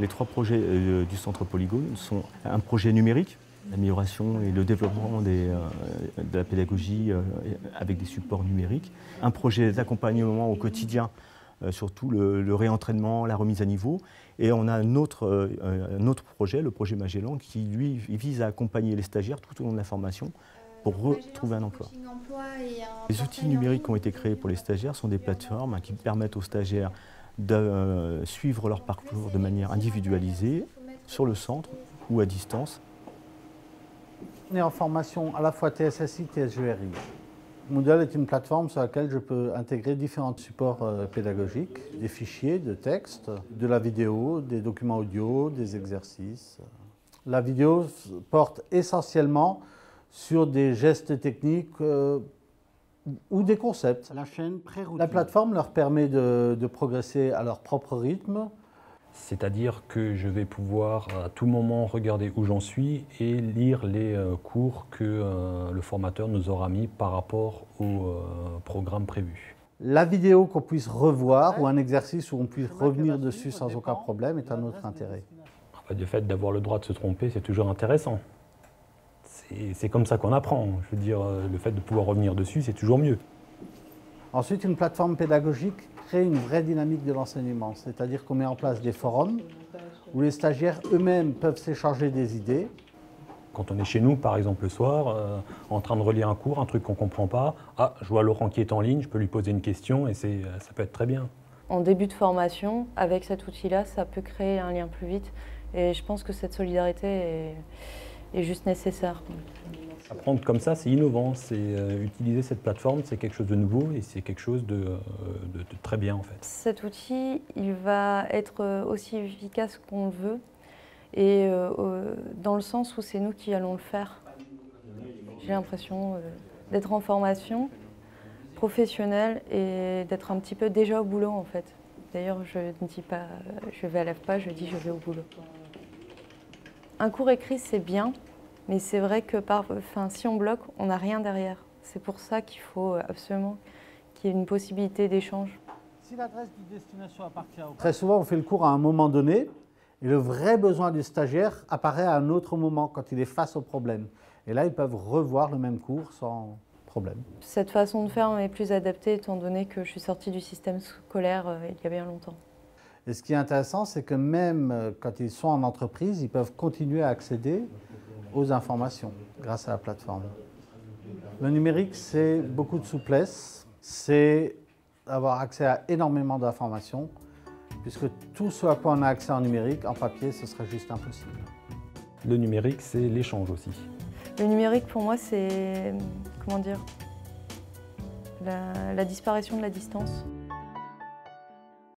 Les 3 projets du Centre Polygone sont un projet numérique, l'amélioration et le développement de la pédagogie avec des supports numériques, un projet d'accompagnement au quotidien, surtout le réentraînement, la remise à niveau, et on a un autre projet, le projet Magellan, qui lui vise à accompagner les stagiaires tout au long de la formation pour retrouver un emploi. Les outils numériques qui ont été créés pour les stagiaires sont des plateformes qui permettent aux stagiaires de suivre leur parcours de manière individualisée sur le centre ou à distance. On est en formation à la fois TSSI et TSGRI. Moodle est une plateforme sur laquelle je peux intégrer différents supports pédagogiques, des fichiers de texte, de la vidéo, des documents audio, des exercices. La vidéo porte essentiellement sur des gestes techniques ou des concepts. La plateforme leur permet de progresser à leur propre rythme. C'est-à-dire que je vais pouvoir à tout moment regarder où j'en suis et lire les cours que le formateur nous aura mis par rapport au programme prévu. La vidéo qu'on puisse revoir ou un exercice où on puisse revenir dessus sans aucun problème est un autre intérêt. Le fait d'avoir le droit de se tromper, c'est toujours intéressant. C'est comme ça qu'on apprend. Je veux dire, le fait de pouvoir revenir dessus, c'est toujours mieux. Ensuite, une plateforme pédagogique crée une vraie dynamique de l'enseignement, c'est-à-dire qu'on met en place des forums où les stagiaires eux-mêmes peuvent s'échanger des idées. Quand on est chez nous, par exemple le soir, en train de relire un cours, un truc qu'on ne comprend pas, ah, je vois Laurent qui est en ligne, je peux lui poser une question et ça peut être très bien. En début de formation, avec cet outil-là, ça peut créer un lien plus vite et je pense que cette solidarité est juste nécessaire. Apprendre comme ça, c'est innovant. Utiliser cette plateforme, c'est quelque chose de nouveau et c'est quelque chose de très bien en fait. Cet outil, il va être aussi efficace qu'on veut et dans le sens où c'est nous qui allons le faire. J'ai l'impression d'être en formation professionnelle et d'être un petit peu déjà au boulot en fait. D'ailleurs, je ne dis pas je vais à l'AFPA, je dis je vais au boulot. Un cours écrit, c'est bien. Mais c'est vrai que si on bloque, on n'a rien derrière. C'est pour ça qu'il faut absolument qu'il y ait une possibilité d'échange. Si l'adresse de destination appartient au... Très souvent, on fait le cours à un moment donné et le vrai besoin du stagiaire apparaît à un autre moment, quand il est face au problème. Et là, ils peuvent revoir le même cours sans problème. Cette façon de faire est plus adaptée étant donné que je suis sortie du système scolaire il y a bien longtemps. Et ce qui est intéressant, c'est que même quand ils sont en entreprise, ils peuvent continuer à accéder aux informations grâce à la plateforme. Le numérique, c'est beaucoup de souplesse, c'est avoir accès à énormément d'informations, puisque tout ce à quoi on a accès en numérique, en papier, ce serait juste impossible. Le numérique, c'est l'échange aussi. Le numérique, pour moi, c'est, comment dire, la disparition de la distance.